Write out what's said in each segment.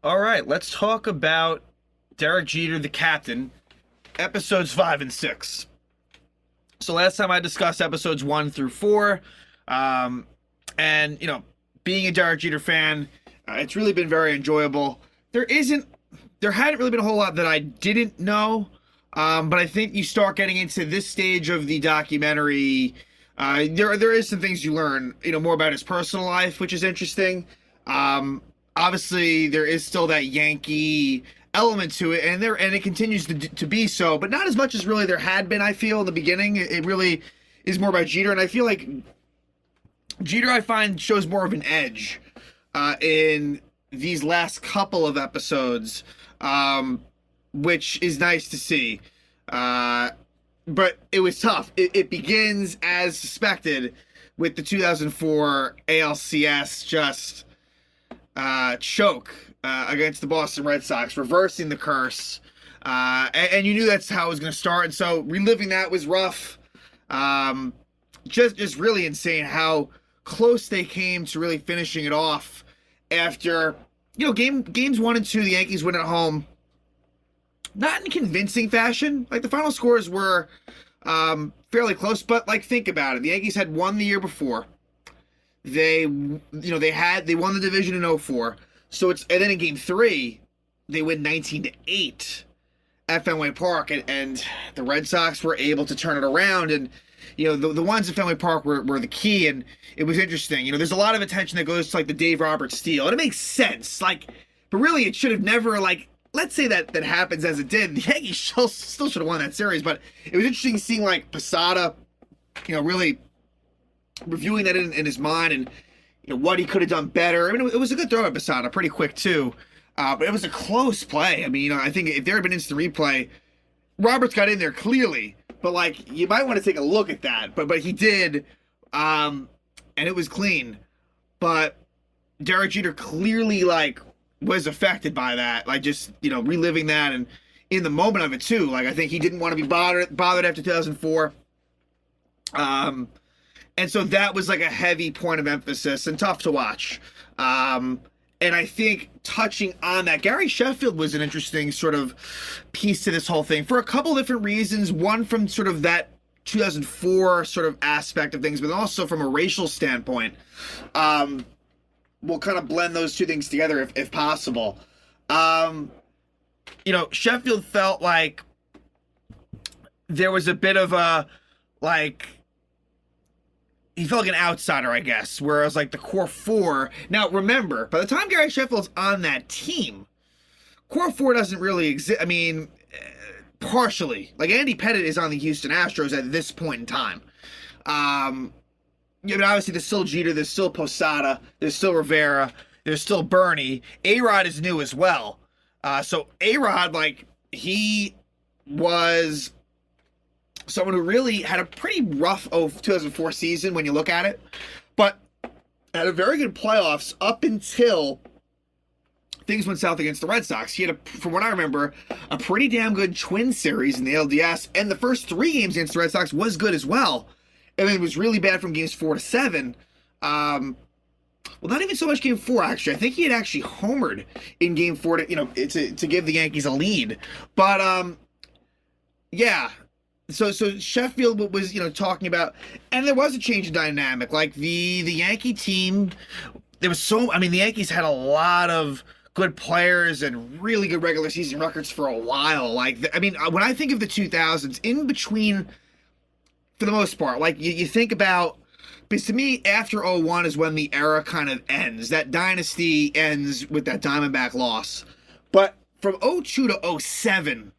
All right, let's talk about Derek Jeter, the captain, episodes 5 and 6. So last time I discussed episodes 1 through 4, um, and being a Derek Jeter fan, it's really been very enjoyable. There hadn't really been a whole lot that I didn't know, but I think you start getting into this stage of the documentary. There is some things you learn, more about his personal life, which is interesting. Um, Obviously, there is still that Yankee element to it, and it continues to be so, but not as much as really there had been. I feel in the beginning, it really is more about Jeter, and I feel like Jeter, I find, shows more of an edge in these last couple of episodes, um, which is nice to see. Uh, but it was tough. It begins as suspected with the 2004 ALCS choke against the Boston Red Sox, reversing the curse. And you knew that's how it was going to start. And so reliving that was rough. Just really insane how close they came to really finishing it off after, games 1 and 2, the Yankees win at home. Not in convincing fashion. Like, the final scores were fairly close, but like, think about it. The Yankees had won the year before. They won the division in '04. So and then in game 3, they win 19-8 at Fenway Park, and the Red Sox were able to turn it around. And the ones at Fenway Park were the key, and it was interesting. There's a lot of attention that goes to like the Dave Roberts steal, and it makes sense. Like, but really, it should have never, like, let's say that happens as it did. The Yankees still should have won that series, but it was interesting seeing like Posada, really reviewing that in his mind, and what he could have done better. I mean, it was a good throw at Posada, pretty quick too, but it was a close play. I mean, I think if there had been instant replay, Roberts got in there clearly, but like, you might want to take a look at that. But he did, and it was clean. But Derek Jeter clearly like was affected by that, like just reliving that, and in the moment of it too. Like, I think he didn't want to be bothered after 2004. And so that was like a heavy point of emphasis and tough to watch. And I think touching on that, Gary Sheffield was an interesting sort of piece to this whole thing for a couple different reasons. One, from sort of that 2004 sort of aspect of things, but also from a racial standpoint. We'll kind of blend those two things together if possible. Sheffield felt like there was a bit of a, like, he felt like an outsider, I guess, whereas like the core four. Now, remember, by the time Gary Sheffield's on that team, core four doesn't really exist. I mean, partially. Like, Andy Pettitte is on the Houston Astros at this point in time. But obviously there's still Jeter, there's still Posada, there's still Rivera, there's still Bernie. A-Rod is new as well. So A-Rod, like, he was someone who really had a pretty rough 2004 season when you look at it, but had a very good playoffs up until things went south against the Red Sox. He had, from what I remember, a pretty damn good twin series in the LDS, and the first 3 games against the Red Sox was good as well. And then it was really bad from games 4 to 7. Well, not even so much game 4, actually. I think he had actually homered in game 4 to give the Yankees a lead. But yeah. So Sheffield was, talking about, and there was a change in dynamic. Like, the Yankee team, the Yankees had a lot of good players and really good regular season records for a while. Like, when I think of the 2000s, in between, for the most part, like, you think about, because to me, after 01 is when the era kind of ends. That dynasty ends with that Diamondback loss. But from 02 to 07,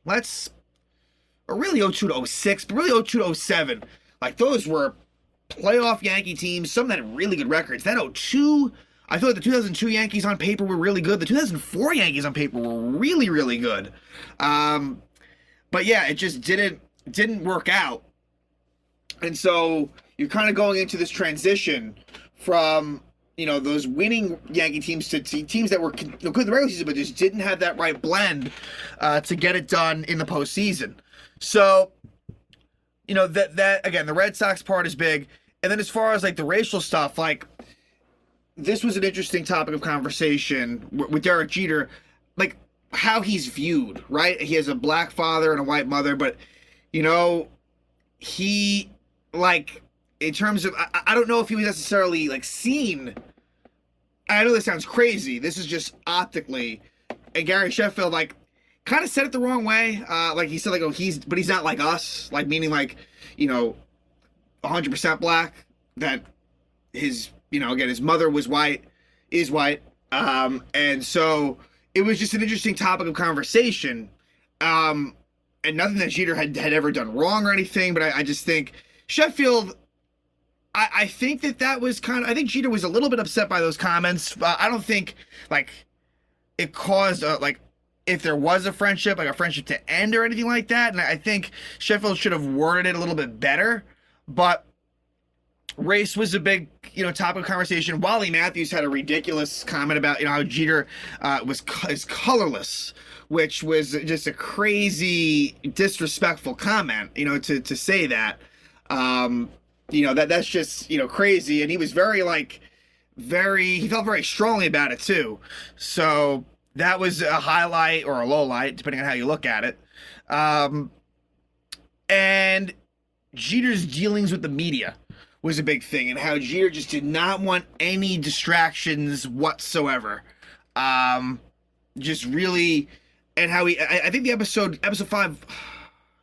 or really 02 to 06, but really 02 to 07, like, those were playoff Yankee teams. Some that had really good records. That 02, I feel like the 2002 Yankees on paper were really good. The 2004 Yankees on paper were really, really good. But yeah, it just didn't work out. And so you're kind of going into this transition from, those winning Yankee teams to teams that were good in the regular season, but just didn't have that right blend to get it done in the postseason. So, that again, the Red Sox part is big. And then as far as like the racial stuff, like, this was an interesting topic of conversation with Derek Jeter. like how he's viewed, right? He has a black father and a white mother, but you know, he like in terms of I don't know if he was necessarily like seen. I know this sounds crazy. This is just optically, and Gary Sheffield like kind of said it the wrong way. Like he said like, oh, he's not like us, like meaning like, you know, 100% black. That his, you know, again his mother was white, is white, and so it was just an interesting topic of conversation. And nothing that Jeter had ever done wrong or anything, but I just think Sheffield, I think that was kind of, I think Jeter was a little bit upset by those comments. I don't think, like, it caused, like, if there was a friendship, like a friendship to end or anything like that, and I think Sheffield should have worded it a little bit better, but race was a big, you know, topic of conversation. Wally Matthews had a ridiculous comment about, you know, how Jeter is colorless, which was just a crazy, disrespectful comment, you know, to say that. You know, that's just, you know, crazy. And he was very, like, he felt very strongly about it, too. So that was a highlight or a low light, depending on how you look at it. And Jeter's dealings with the media was a big thing, and how Jeter just did not want any distractions whatsoever. Just really, and how I think the episode 5,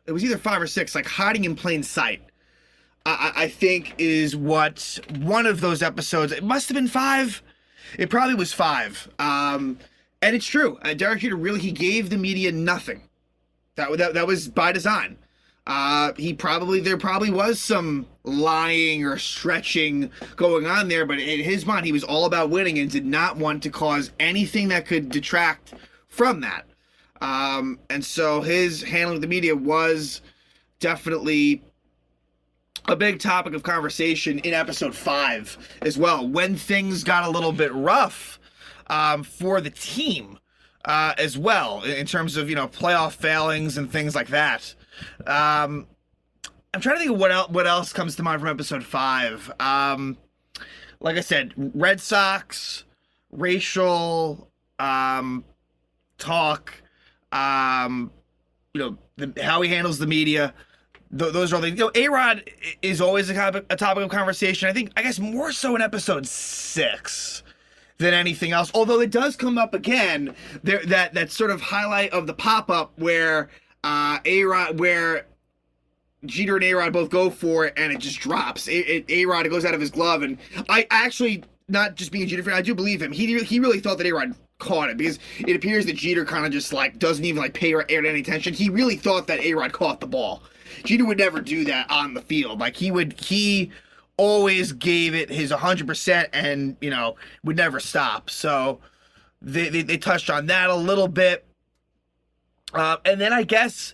it was either 5 or 6, like hiding in plain sight, I think is what one of those episodes, it must have been 5. It probably was 5. And it's true. Derek Jeter he gave the media nothing. That was by design. There probably was some lying or stretching going on there, but in his mind, he was all about winning and did not want to cause anything that could detract from that. And so his handling of the media was definitely a big topic of conversation in episode 5 as well, when things got a little bit rough for the team as well, in terms of, you know, playoff failings and things like that. I'm trying to think of what else comes to mind from episode 5. Like I said, Red Sox, racial talk, you know, how he handles the media. Those are all things. You know, A-Rod is always a topic of conversation. I guess more so in episode 6 than anything else. Although it does come up again, that sort of highlight of the pop-up where A-Rod, where Jeter and A-Rod both go for it and it just drops. A-Rod, it goes out of his glove, and I actually, not just being a Jeter fan, I do believe him. He really thought that A-Rod caught it, because it appears that Jeter kind of just like doesn't even like pay A-Rod any attention. He really thought that A-Rod caught the ball. Jeter would never do that on the field. Like he always gave it his 100% and, you know, would never stop. So they touched on that a little bit. And then I guess,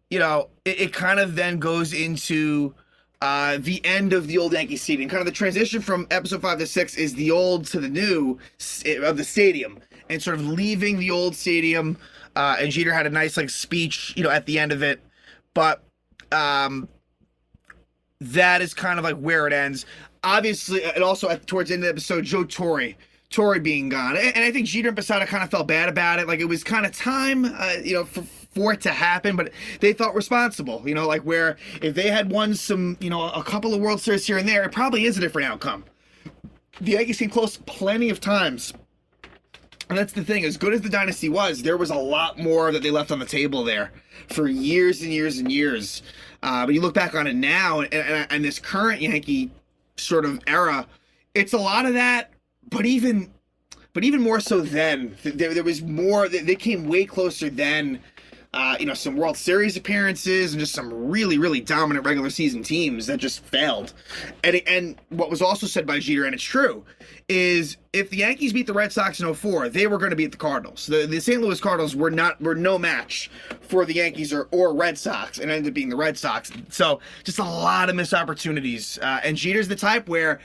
you know, it kind of then goes into the end of the old Yankee Stadium. Kind of the transition from episode 5 to 6 is the old to the new of the stadium, and sort of leaving the old stadium. And Jeter had a nice like speech, you know, at the end of it. But that is kind of like where it ends. Obviously, and also towards the end of the episode, Joe Torre being gone. And I think Jeter and Posada kind of felt bad about it. Like, it was kind of time, you know, for it to happen, but they felt responsible, you know, like where if they had won some, you know, a couple of World Series here and there, it probably is a different outcome. The Yankees came close plenty of times. And that's the thing, as good as the dynasty was, there was a lot more that they left on the table there for years and years and years. But you look back on it now, and this current Yankee sort of era, it's a lot of that, but even more so then. There was more, they came way closer then. You know, some World Series appearances and just some really, really dominant regular season teams that just failed. And what was also said by Jeter, and it's true, is if the Yankees beat the Red Sox in 04, they were going to beat the Cardinals. The St. Louis Cardinals were no match for the Yankees or Red Sox, and ended up being the Red Sox. So just a lot of missed opportunities. And Jeter's the type where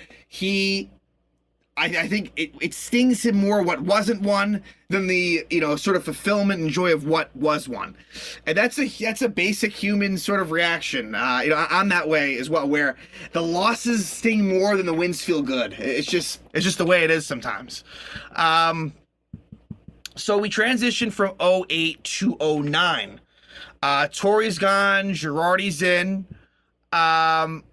I think it stings him more what wasn't won than the, you know, sort of fulfillment and joy of what was won. And that's a basic human sort of reaction. You know, I'm that way as well, where the losses sting more than the wins feel good. It's just the way it is sometimes. So we transitioned from '08 to '09. Torre's gone, Girardi's in, um,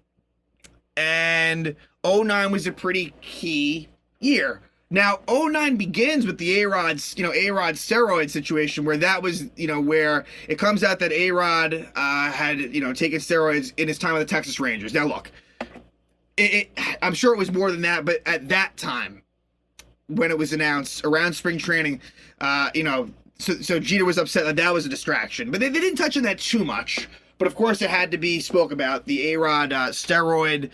and '09 was a pretty key year. Now, '09 begins with the A-Rod's, A-Rod steroid situation where that was, where it comes out that A-Rod had, taken steroids in his time with the Texas Rangers. Now, look, I'm sure it was more than that, but at that time, when it was announced around spring training, so Jeter was upset that was a distraction. But they didn't touch on that too much. But of course, it had to be spoke about, the A-Rod steroid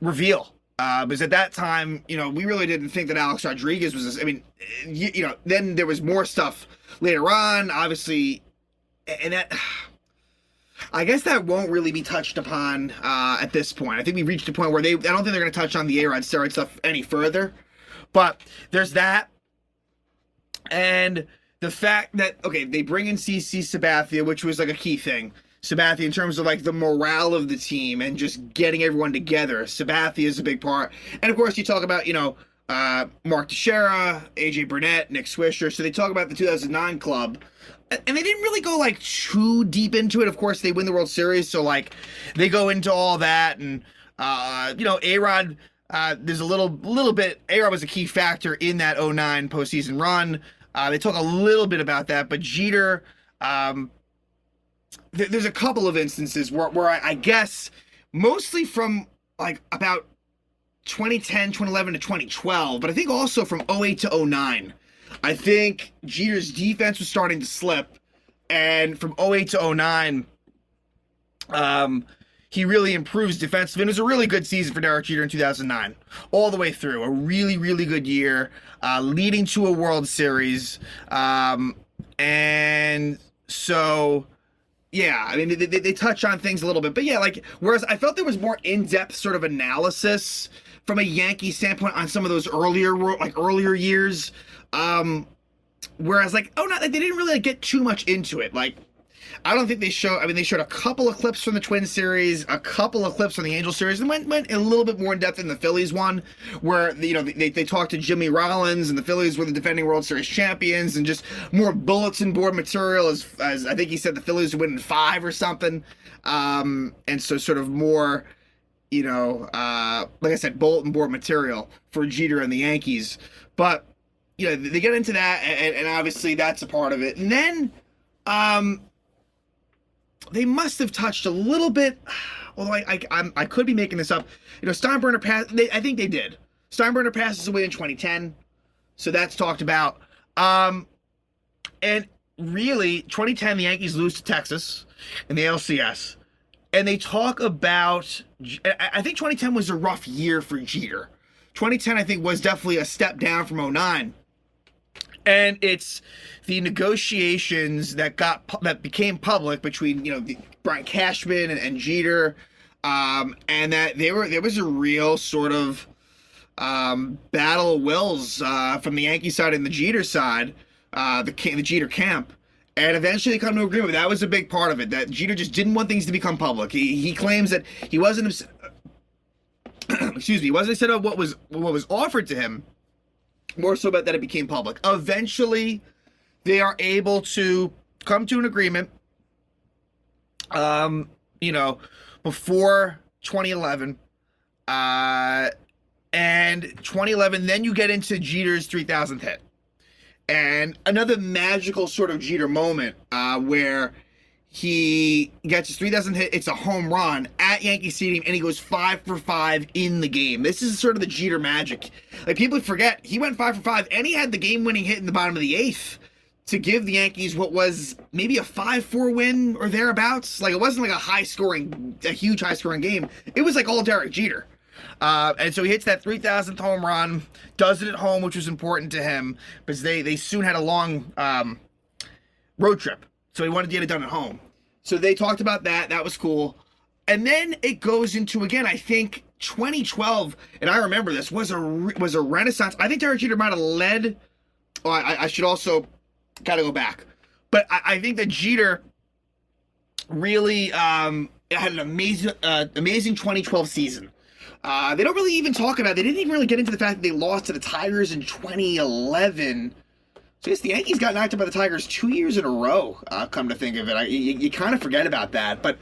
reveal. Because at that time, we really didn't think that Alex Rodriguez was this. I mean, then there was more stuff later on, obviously, and that, I guess that won't really be touched upon at this point. I think we reached a point where I don't think they're going to touch on the A-Rod steroid stuff any further. But there's that. And the fact that, okay, they bring in CC Sabathia, which was like a key thing. Sabathia in terms of like the morale of the team and just getting everyone together. Sabathia is a big part. And of course you talk about, Mark Teixeira, AJ Burnett, Nick Swisher. So they talk about the 2009 club. And they didn't really go like too deep into it. Of course they win the World Series. So like they go into all that and, A-Rod, there's a little bit, A-Rod was a key factor in that '09 postseason run. They talk a little bit about that, but Jeter, there's a couple of instances where I guess mostly from like about 2010, 2011 to 2012, but I think also from '08 to '09. I think Jeter's defense was starting to slip, and from '08 to '09, he really improves defensively. And it was a really good season for Derek Jeter in 2009, all the way through. A really, really good year, leading to a World Series. And so, yeah, I mean, they touch on things a little bit. But yeah, like, whereas I felt there was more in-depth sort of analysis from a Yankee standpoint on some of those earlier years. Whereas, like, they didn't really get too much into it. Like, I don't think they showed. I mean, they showed a couple of clips from the Twins series, a couple of clips from the Angels series, and went a little bit more in depth in the Phillies one, where they talked to Jimmy Rollins, and the Phillies were the defending World Series champions, and just more bulletin board material. As I think he said, the Phillies were winning 5 or something, and so sort of more, like I said, bulletin board material for Jeter and the Yankees. But they get into that, and obviously that's a part of it, and then. They must have touched a little bit, although I could be making this up. Steinbrenner I think they did. Steinbrenner passes away in 2010, so that's talked about. And really, 2010, the Yankees lose to Texas in the ALCS, and they talk about. I think 2010 was a rough year for Jeter. 2010, I think, was definitely a step down from '09. And it's the negotiations that became public between Brian Cashman and Jeter, and that there was a real sort of battle of wills from the Yankee side and the Jeter side, the Jeter camp, and eventually they come to an agreement. That was a big part of it. That Jeter just didn't want things to become public. He claims that he wasn't he wasn't upset about what was offered to him. More so about that it became public. Eventually, they are able to come to an agreement, before 2011. And 2011, then you get into Jeter's 3,000th hit. And another magical sort of Jeter moment where he gets his 3,000th hit. It's a home run at Yankee Stadium, and he goes 5 for 5 in the game. This is sort of the Jeter magic. Like, people forget, he went 5 for 5, and he had the game-winning hit in the bottom of the 8th to give the Yankees what was maybe a 5-4 win or thereabouts. Like, it wasn't like a huge high-scoring game. It was like all Derek Jeter. And so he hits that 3,000th home run, does it at home, which was important to him, because they soon had a long road trip. So he wanted to get it done at home. So they talked about that. That was cool. And then it goes into, again, I think 2012, and I remember this, was a renaissance. I think Derek Jeter might have led. Oh, I should also kind of go back. But I think that Jeter really had an amazing 2012 season. They don't really even talk about. They didn't even really get into the fact that they lost to the Tigers in 2011. So I guess the Yankees got knocked out by the Tigers 2 years in a row. Come to think of it, you kind of forget about that. But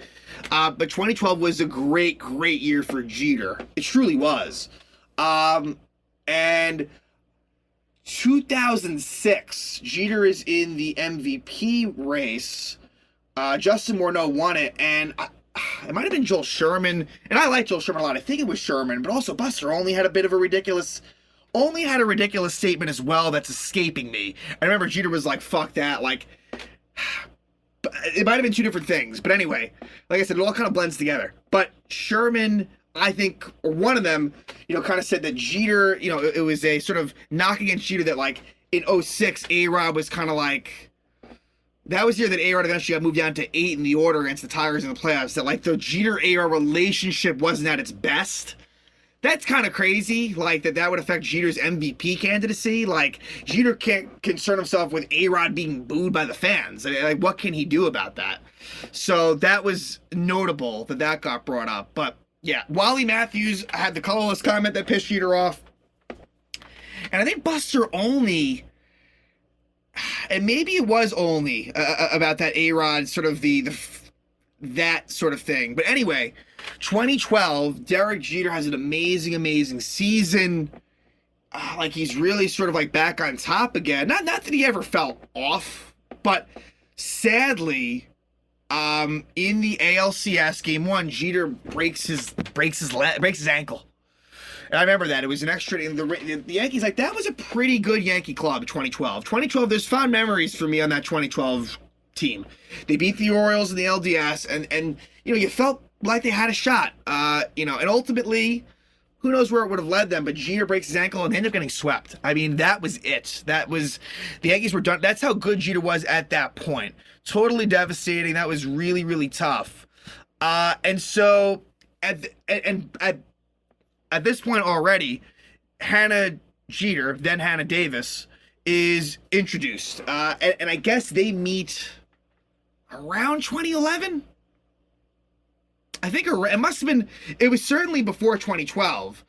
2012 was a great year for Jeter. It truly was. And 2006, Jeter is in the MVP race. Justin Morneau won it, and it might have been Joel Sherman. And I like Joel Sherman a lot. I think it was Sherman, but also Buster Olney had a bit of a ridiculous statement as well that's escaping me. I remember Jeter was like, fuck that. Like, it might have been two different things. But anyway, like I said, it all kind of blends together. But Sherman, I think, or one of them, kind of said that Jeter, it was a sort of knock against Jeter that, like, in 06, A-Rod was kind of like, that was the year that A-Rod eventually got moved down to 8 in the order against the Tigers in the playoffs, that, like, the Jeter-A-Rod relationship wasn't at its best. That's kind of crazy, like, that would affect Jeter's MVP candidacy. Like, Jeter can't concern himself with A-Rod being booed by the fans. Like, what can he do about that? So that was notable that got brought up. But, yeah, Wally Matthews had the colorless comment that pissed Jeter off. And I think Buster Olney, and maybe it was Olney, about that A-Rod, sort of that sort of thing. But anyway, 2012, Derek Jeter has an amazing season. Like, he's really sort of like back on top again. Not that he ever felt off, but sadly, in the ALCS Game 1, Jeter breaks his ankle. And I remember that. It was an extra. The Yankees, like, that was a pretty good Yankee club, 2012. 2012, there's fond memories for me on that 2012 team. They beat the Orioles in the LDS, and you felt like they had a shot. And ultimately, who knows where it would have led them, but Jeter breaks his ankle and they end up getting swept. I mean, that was it. The Yankees were done. That's how good Jeter was at that point. Totally devastating. That was really tough. And so at this point already, Hannah Jeter, then Hannah Davis, is introduced. And I guess they meet around 2011. I think it must have been, it was certainly before 2012.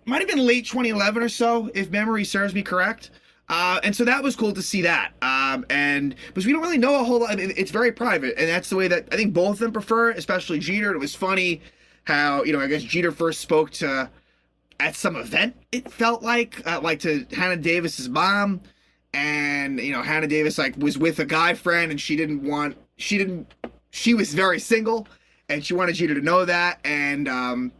Might have been late 2011 or so, if memory serves me correct. And so that was cool to see that. And because we don't really know a whole lot, it's very private, and that's the way that I think both of them prefer, especially Jeter. It was funny how, I guess Jeter first spoke at some event, it felt like to Hannah Davis's mom, and Hannah Davis was with a guy friend, and she was very single, and she wanted Jeter to know that, and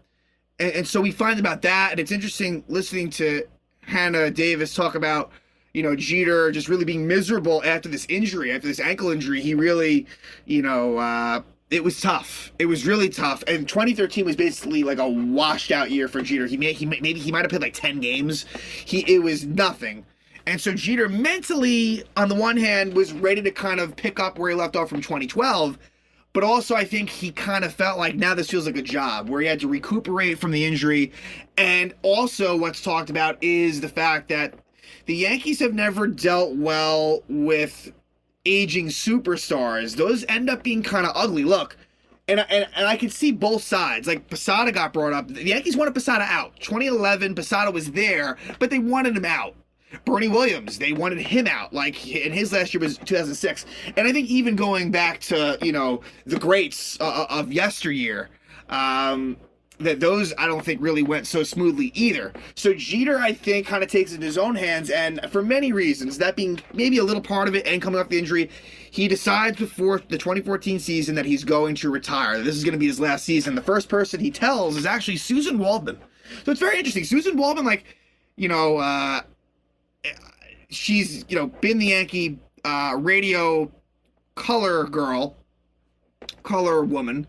so we find about that, and it's interesting listening to Hannah Davis talk about Jeter just really being miserable after this ankle injury. He really, it was tough. It was really tough. And 2013 was basically like a washed out year for Jeter. He might have played like 10 games. It was nothing. And so Jeter mentally, on the one hand, was ready to kind of pick up where he left off from 2012. But also, I think he kind of felt like now this feels like a job where he had to recuperate from the injury. And also what's talked about is the fact that the Yankees have never dealt well with aging superstars. Those end up being kind of ugly. Look, and I can see both sides. Like, Posada got brought up. The Yankees wanted Posada out. 2011, Posada was there, but they wanted him out. Bernie Williams, they wanted him out. Like, in his last year was 2006. And I think even going back to, the greats of yesteryear, that those I don't think really went so smoothly either. So Jeter, I think, kind of takes it in his own hands, and for many reasons, that being maybe a little part of it and coming off the injury, he decides before the 2014 season that he's going to retire. This is going to be his last season. The first person he tells is actually Susan Waldman. So it's very interesting. Susan Waldman, she's, been the Yankee radio color woman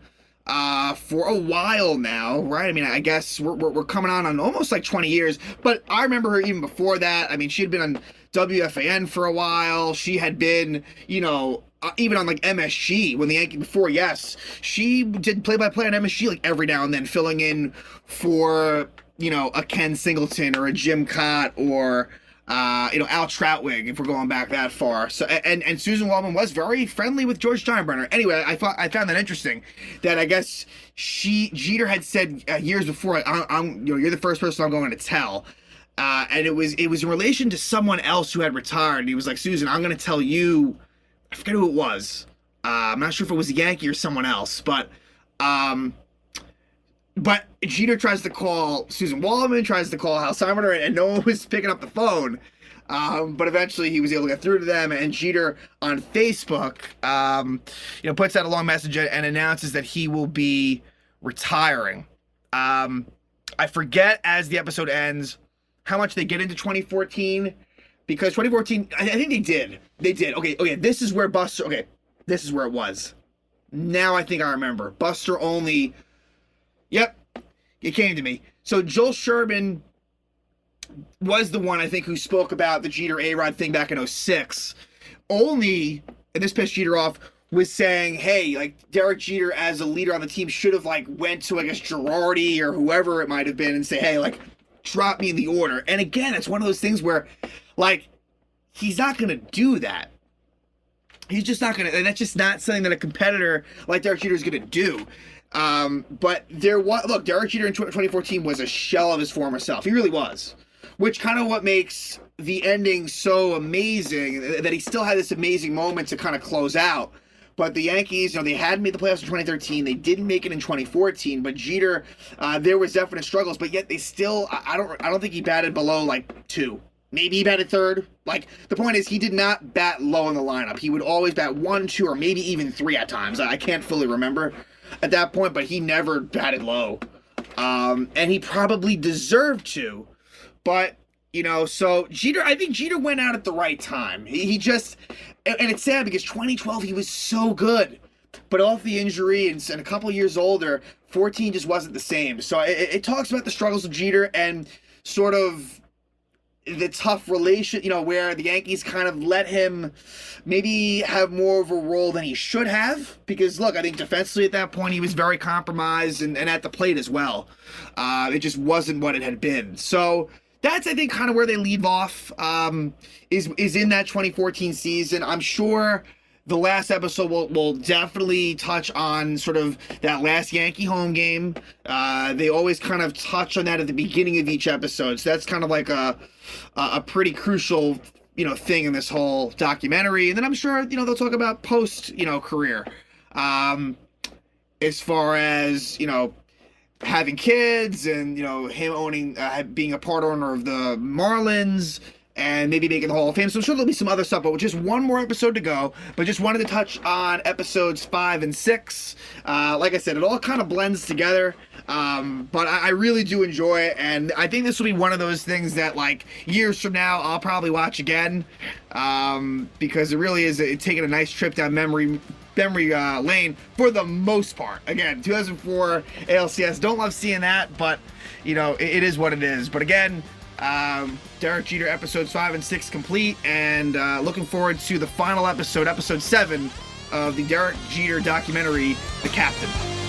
for a while now, right? I mean, I guess we're coming on almost like 20 years, but I remember her even before that. I mean, she had been on WFAN for a while. She had been, even on like MSG when the Yankees before, yes, she did play-by-play on MSG like every now and then, filling in for, a Ken Singleton or a Jim Cott or Al Troutwig, if we're going back that far. So and Susan Waldman was very friendly with George Steinbrenner. Anyway, I found that interesting. That I guess Jeter had said years before, you're the first person I'm going to tell. And it was in relation to someone else who had retired. And he was like, Susan, I'm going to tell you. I forget who it was. I'm not sure if it was a Yankee or someone else, but Jeter tries to call Susan Waldman, tries to call Hal Steinbrenner, and no one was picking up the phone. But eventually he was able to get through to them, and Jeter on Facebook, puts out a long message and announces that he will be retiring. I forget as the episode ends how much they get into 2014, because 2014, I think they did. They did. Okay, this is where Buster, this is where it was. Now I think I remember. Buster Olney, yep, it came to me. So Joel Sherman was the one, I think, who spoke about the Jeter A-Rod thing back in 2006. Olney, and this pissed Jeter off, was saying, hey, like, Derek Jeter as a leader on the team should have, like, went to, I guess, Girardi or whoever it might have been and say, hey, like, drop me in the order. And again, it's one of those things where, like, he's not going to do that. He's just not going to, and that's just not something that a competitor like Derek Jeter is going to do. But Derek Jeter in 2014 was a shell of his former self. He really was. Which kind of what makes the ending so amazing, that he still had this amazing moment to kind of close out. But the Yankees, they hadn't made the playoffs in 2013. They didn't make it in 2014. But Jeter, there was definite struggles. But yet they still, I don't think he batted below like 2. Maybe he batted 3rd. Like, the point is, he did not bat low in the lineup. He would always bat 1, 2, or maybe even 3 at times. I can't fully remember at that point, but he never batted low. And he probably deserved to. But, so Jeter, I think Jeter went out at the right time. He just, and it's sad because 2012, he was so good. But off the injury and a couple years older, 14 just wasn't the same. So it talks about the struggles of Jeter and sort of the tough relation, where the Yankees kind of let him maybe have more of a role than he should have. Because, look, I think defensively at that point, he was very compromised and at the plate as well. It just wasn't what it had been. So that's, I think, kind of where they leave off, is in that 2014 season. I'm sure the last episode will definitely touch on sort of that last Yankee home game. They always kind of touch on that at the beginning of each episode. So that's kind of like a pretty crucial, thing in this whole documentary. And then I'm sure, they'll talk about post, career. As far as, having kids and, him owning, being a part owner of the Marlins, and maybe making the Hall of Fame. So I'm sure there'll be some other stuff, but with just one more episode to go. But just wanted to touch on episodes 5 and 6. Like I said, it all kind of blends together. But I really do enjoy it, and I think this will be one of those things that, like, years from now, I'll probably watch again. Because it really is taking a nice trip down memory lane for the most part. Again, 2004 ALCS, don't love seeing that, but, it is what it is. But again, Derek Jeter episodes 5 and 6 complete, and looking forward to the final episode 7 of the Derek Jeter documentary, The Captain.